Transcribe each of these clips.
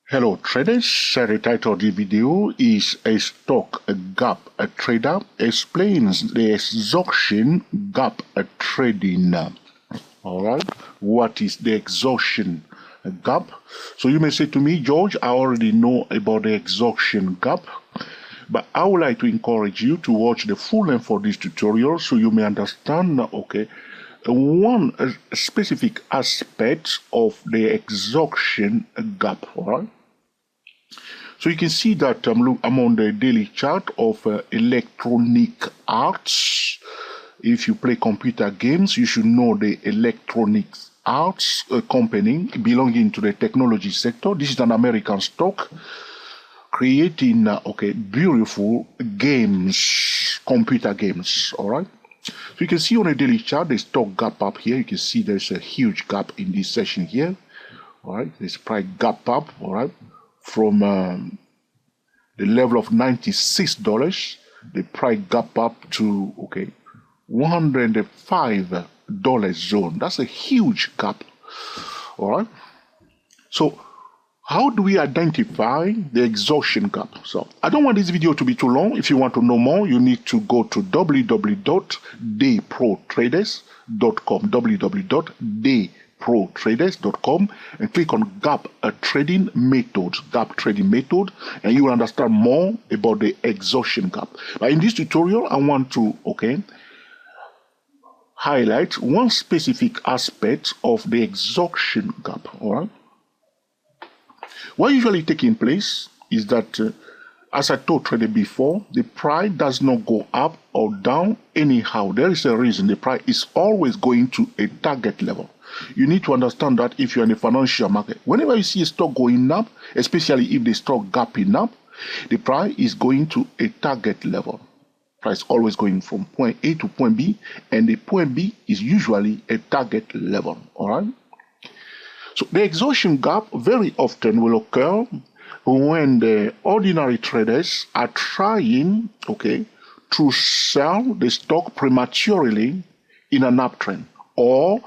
Hello traders, the title of the video is a stock gap trader explains the exhaustion gap trading. Alright, what is the exhaustion gap? So you may say to me, George, I already know about the exhaustion gap, but I would like to encourage you to watch the full length of this tutorial so you may understand, one specific aspect of the exhaustion gap. Alright. So you can see that I'm on the daily chart of Electronic Arts. If you play computer games, you should know the Electronic Arts company belonging to the technology sector. This is an American stock creating beautiful games, computer games. All right. So you can see on a daily chart the stock gap up here. You can see there's a huge gap in this section here. All right, this price gap up. All right. From the level of $96, the price gap up to $105 zone. That's a huge gap. All right. So how do we identify the exhaustion gap? So I don't want this video to be too long. If you want to know more, you need to go to www.dayprotraders.com. www.dayprotraders.com and click on gap trading methods, and you will understand more about the exhaustion gap. But in this tutorial, I want to highlight one specific aspect of the exhaustion gap. All right. What usually taking place is that, as I told traders before, the price does not go up or down anyhow. There is a reason. The price is always going to a target level. You need to understand that if you're in the financial market, whenever you see a stock going up, especially if the stock gapping up, the price is going to a target level. Price always going from point A to point B, and the point B is usually a target level. All right. So the exhaustion gap very often will occur when the ordinary traders are trying, to sell the stock prematurely in an uptrend, or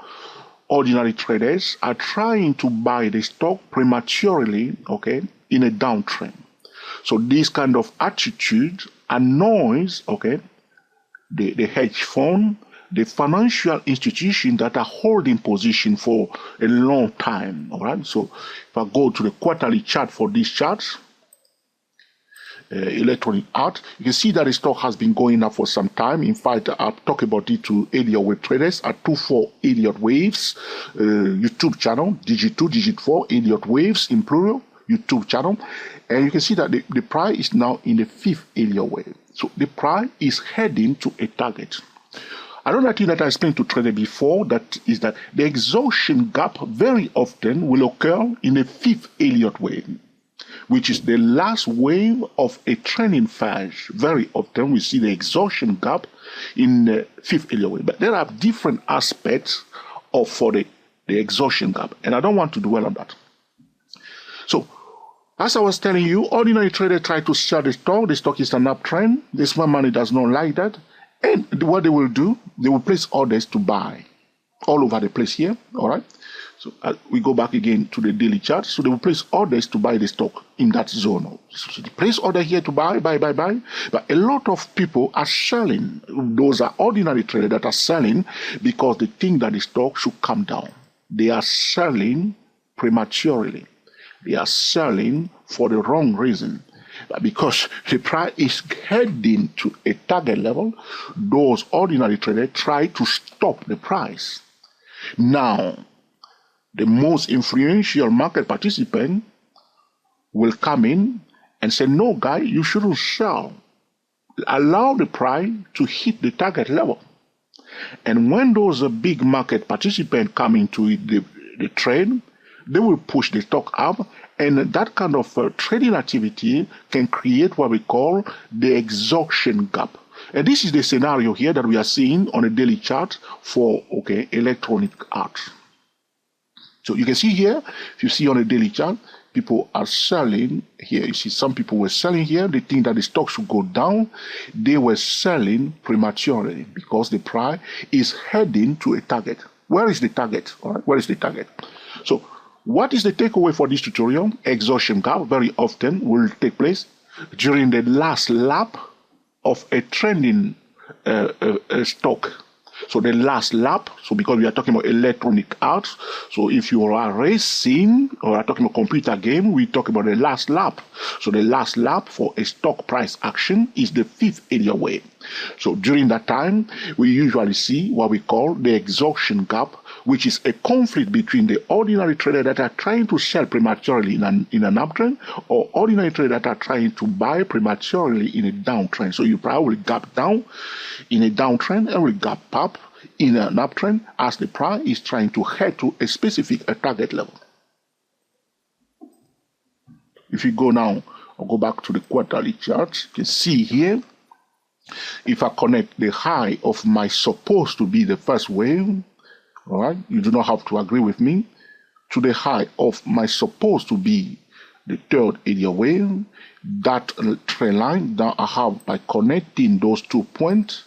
ordinary traders are trying to buy the stock prematurely, in a downtrend. So this kind of attitude annoys, the hedge fund, the financial institution that are holding position for a long time. All right. So if I go to the quarterly chart for this chart, Electronic Art, you can see that the stock has been going up for some time. In fact, I've talked about it to Elliott Wave traders at 24 Elliott Waves YouTube channel, Digit 2, Digit 4, Elliott Waves in plural YouTube channel, and you can see that the price is now in the 5th Elliott Wave. So the price is heading to a target. Another thing that I explained to traders before is that the exhaustion gap very often will occur in the 5th Elliott Wave, which is the last wave of a trending phase. Very often we see the exhaustion gap in the 5th Elliott Wave. But there are different aspects for the exhaustion gap, and I don't want to dwell on that. So, as I was telling you, ordinary traders try to sell the stock is an uptrend. The smart money does not like that. And what they will do, they will place orders to buy all over the place here. All right. So we go back again to the daily chart. So they will place orders to buy the stock in that zone. So they place order here to buy. But a lot of people are selling. Those are ordinary traders that are selling because they think that the stock should come down. They are selling prematurely. They are selling for the wrong reason. But because the price is heading to a target level, those ordinary traders try to stop the price. Now, the most influential market participant will come in and say, no, guy, you shouldn't sell. Allow the price to hit the target level. And when those big market participants come into the trade, they will push the stock up, and that kind of trading activity can create what we call the exhaustion gap. And this is the scenario here that we are seeing on a daily chart for Electronic Arts. So you can see here, if you see on a daily chart, people are selling here. You see some people were selling here. They think that the stock should go down. They were selling prematurely because the price is heading to a target. Where is the target? All right, where is the target? So What is the takeaway for this tutorial? Exhaustion gap very often will take place during the last lap of a trending stock. So the last lap, so because we are talking about electronic arts, so if you are racing or are talking about computer game, we talk about the last lap. So the last lap for a stock price action is the 5th area wave. So during that time, we usually see what we call the exhaustion gap, which is a conflict between the ordinary trader that are trying to sell prematurely in an uptrend, or ordinary traders that are trying to buy prematurely in a downtrend. So you probably gap down in a downtrend and will gap up in an uptrend as the price is trying to head to a specific target level. If you go now, I'll go back to the quarterly chart. You can see here, if I connect the high of my supposed to be the first wave, all right, you do not have to agree with me, to the high of my supposed to be the third area wave, that trend line that I have by connecting those 2 points,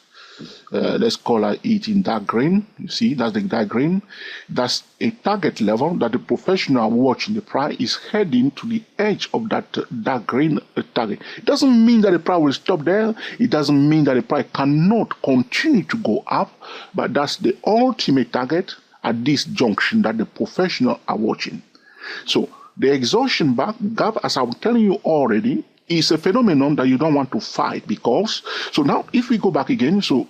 let's call it in dark green. You see, that's the dark green. That's a target level that the professional watching the price is heading to the edge of that dark green target. It doesn't mean that the price will stop there. It doesn't mean that the price cannot continue to go up, but that's the ultimate target at this junction that the professional are watching. So the exhaustion gap, as I'm telling you already, is a phenomenon that you don't want to fight, because, so now if we go back again, so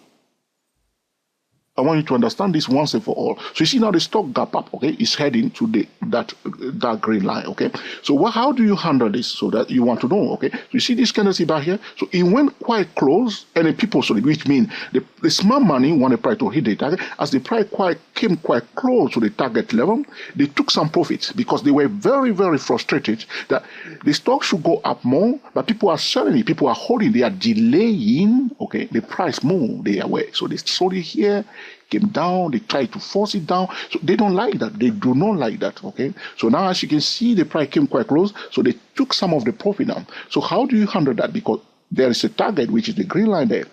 I want you to understand this once and for all. So you see now the stock gap up, okay, is heading to that dark green line, okay. So how do you handle this? So that you want to know, okay. So you see this candlestick bar here. So it went quite close, and the people saw it, which means the smart money want the price to hit the target. As the price came quite close to the target level, they took some profits because they were very, very frustrated that the stock should go up more, but people are selling it, people are holding, they are delaying, okay, the price move their way. So they sold it here, came down, they tried to force it down. So they don't like that. They do not like that, okay? So now as you can see, the price came quite close, so they took some of the profit down. So how do you handle that? Because there is a target, which is the green line there.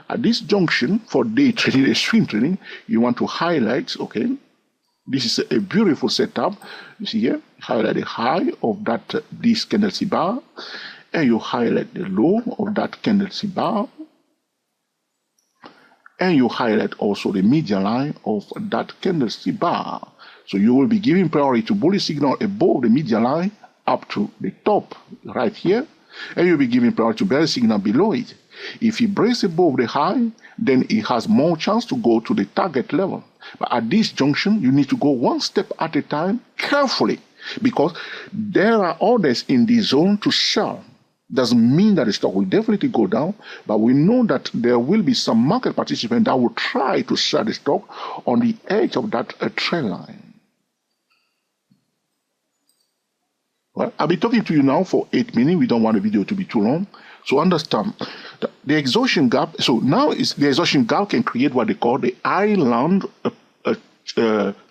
At this junction, for day trading, swing trading, you want to highlight, okay? This is a beautiful setup. You see here, highlight the high of this candlestick bar, and you highlight the low of that candlestick bar, and you highlight also the median line of that candlestick bar. So you will be giving priority to bullish signal above the median line up to the top right here, and you'll be giving priority to bearish signal below it. If it breaks above the high, then it has more chance to go to the target level. But at this junction, you need to go one step at a time, carefully, because there are orders in the zone to sell. Doesn't mean that the stock will definitely go down, but we know that there will be some market participants that will try to sell the stock on the edge of that trend line. Well, I'll be talking to you now for 8 minutes. We don't want the video to be too long. So understand that the exhaustion gap, so now the exhaustion gap can create what they call the island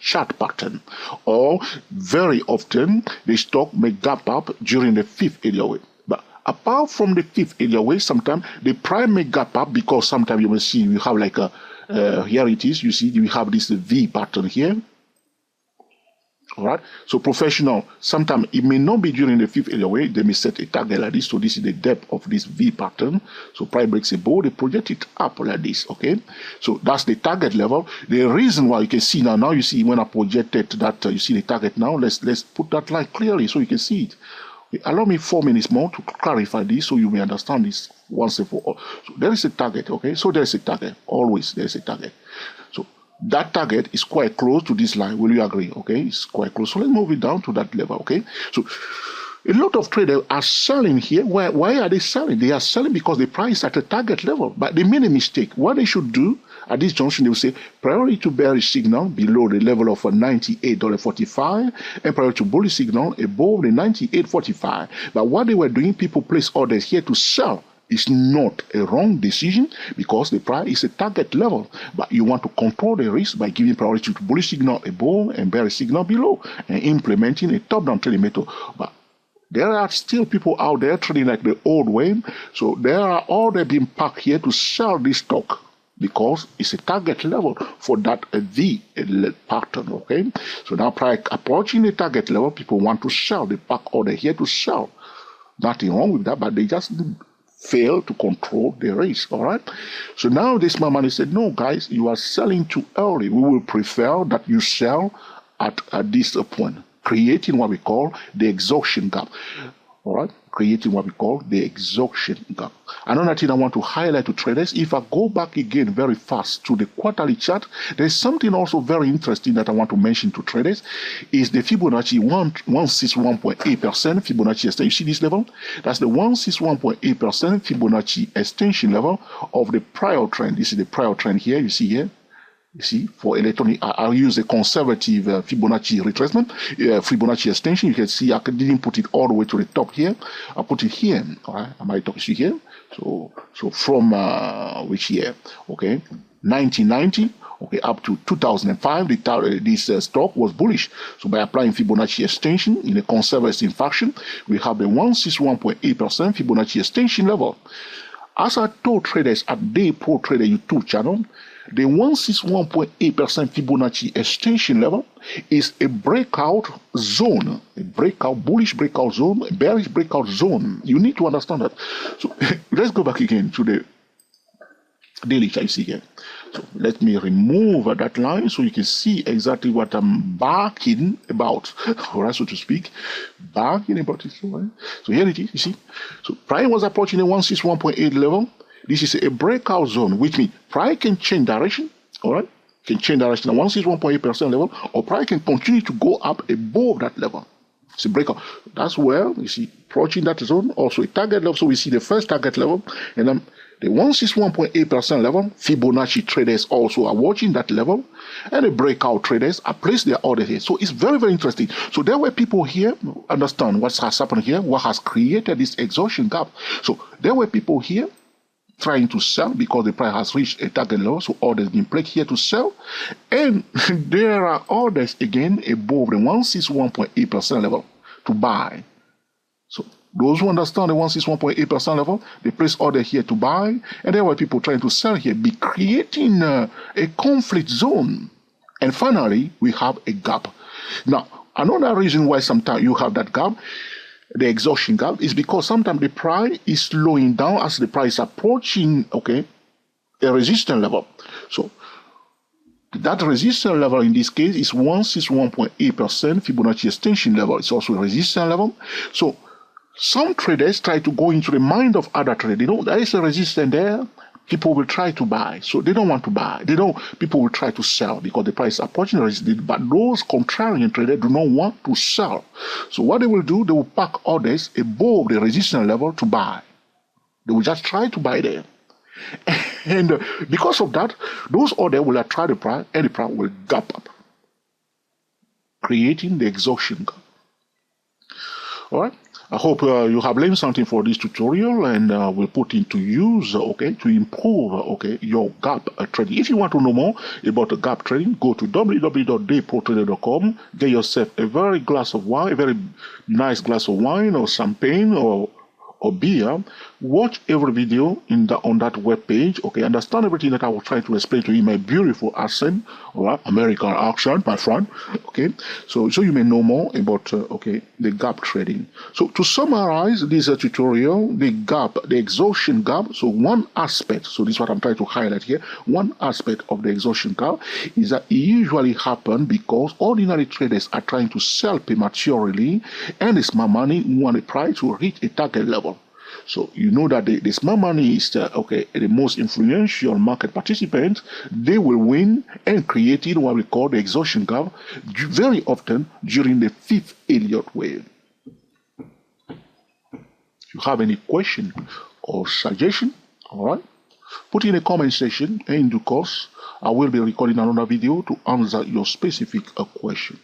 chart pattern, or very often the stock may gap up during the 5th area wave. But apart from the 5th area wave, sometimes the price may gap up, because sometimes you will see you have like a here it is, you see we have this V pattern here. All right, so professional, sometimes it may not be during the 5th area wave, they may set a target like this. So this is the depth of this V pattern. So price breaks above, they project it up like this, okay? So that's the target level. The reason why you can see now you see when I projected that, you see the target now. Let's put that line clearly so you can see it. Okay, allow me 4 minutes more to clarify this so you may understand this once and for all. So there is a target, okay? So there is a target, always there is a target. So that target is quite close to this line. Will you agree? Okay, it's quite close. So let's move it down to that level. Okay, so a lot of traders are selling here. Why are they selling? They are selling because the price is at a target level. But they made a mistake. What they should do at this junction, they will say priority to bearish signal below the level of $98.45 and priority to bullish signal above the $98.45. But what they were doing, people place orders here to sell. It's not a wrong decision, because the price is a target level, but you want to control the risk by giving priority to bullish signal above and bearish signal below, and implementing a top-down trading method. But there are still people out there trading like the old way, so there are orders being packed here to sell this stock. because it's a target level for that V pattern, okay? So now prior approaching the target level, people want to sell. They pack order here to sell. Nothing wrong with that, but they just fail to control the risk, all right? So now this money said, no, guys, you are selling too early. We will prefer that you sell at this point, creating what we call the exhaustion gap. All right, creating what we call the exhaustion gap. Another thing I want to highlight to traders, if I go back again very fast to the quarterly chart, there's something also very interesting that I want to mention to traders, is the Fibonacci 161.8% Fibonacci extension. You see this level? That's the 161.8% Fibonacci extension level of the prior trend. This is the prior trend here, you see here. You see, for electronic, I'll use a conservative Fibonacci retracement, Fibonacci extension. You can see I didn't put it all the way to the top here. I put it here. All right, I might talk to you here. So from which year? Okay, 1990. Okay, up to 2005, this stock was bullish. So by applying Fibonacci extension in a conservative fashion, we have the 161.8% Fibonacci extension level. As I told traders at Day Pro Trader YouTube channel, the 161.8% Fibonacci extension level is a breakout zone, a bullish breakout zone, a bearish breakout zone. You need to understand that. So let's go back again to the daily chart you see here. So let me remove that line so you can see exactly what I'm barking about, all right, so to speak, barking about it. Right? So here it is, you see. So price was approaching the 161.8 level. This is a breakout zone, which means price can change direction, all right? Can change direction at 161.8% level, or price can continue to go up above that level. It's a breakout. That's where you see approaching that zone, also a target level. So we see the first target level, and then the 161.8% level. Fibonacci traders also are watching that level, and the breakout traders are placed their order here. So it's very, very interesting. So there were people here understand what has happened here, what has created this exhaustion gap. So there were people here trying to sell because the price has reached a target level, so orders being placed here to sell, and there are orders again above the 161.8% level to buy. So those who understand the 161.8% level, they place order here to buy, and there were people trying to sell here, be creating a conflict zone. And finally, we have a gap. Now, another reason why sometimes you have that gap, the exhaustion gap, is because sometimes the price is slowing down as the price is approaching, okay, a resistance level. So that resistance level in this case is 161.8% Fibonacci extension level. It's also a resistance level. So some traders try to go into the mind of other traders. You know, there is a resistance there. People will try to buy, so they don't want to buy. People will try to sell because the price is approaching the resistance. But those contrarian traders do not want to sell. So what they will do, they will pack orders above the resistance level to buy. They will just try to buy there. And because of that, those orders will attract the price, and the price will gap up, creating the exhaustion gap. All right. I hope you have learned something for this tutorial, and will put into use, okay, to improve, okay, your gap trading. If you want to know more about gap trading, go to www.dayprotrader.com. Get yourself a very nice glass of wine or champagne or beer. Watch every video on that web page, okay? Understand everything that I will try to explain to you in my beautiful accent, all right? American accent, my friend, okay? So you may know more about, okay, the gap trading. So to summarize this tutorial, the exhaustion gap, so one aspect, so this is what I'm trying to highlight here, one aspect of the exhaustion gap is that it usually happens because ordinary traders are trying to sell prematurely, and the smart money want the price to reach a target level. So you know that the smart money is the most influential market participant. They will win and create what we call the exhaustion gap very often during the fifth Elliott wave. If you have any question or suggestion, all right, put in the comment section, and in due course, I will be recording another video to answer your specific question.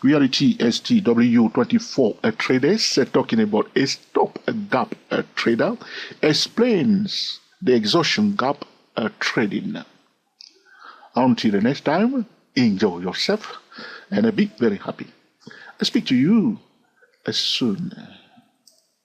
Reality STW24 traders talking about a stop gap trader explains the exhaustion gap trading. Until the next time, enjoy yourself and be very happy. I speak to you soon.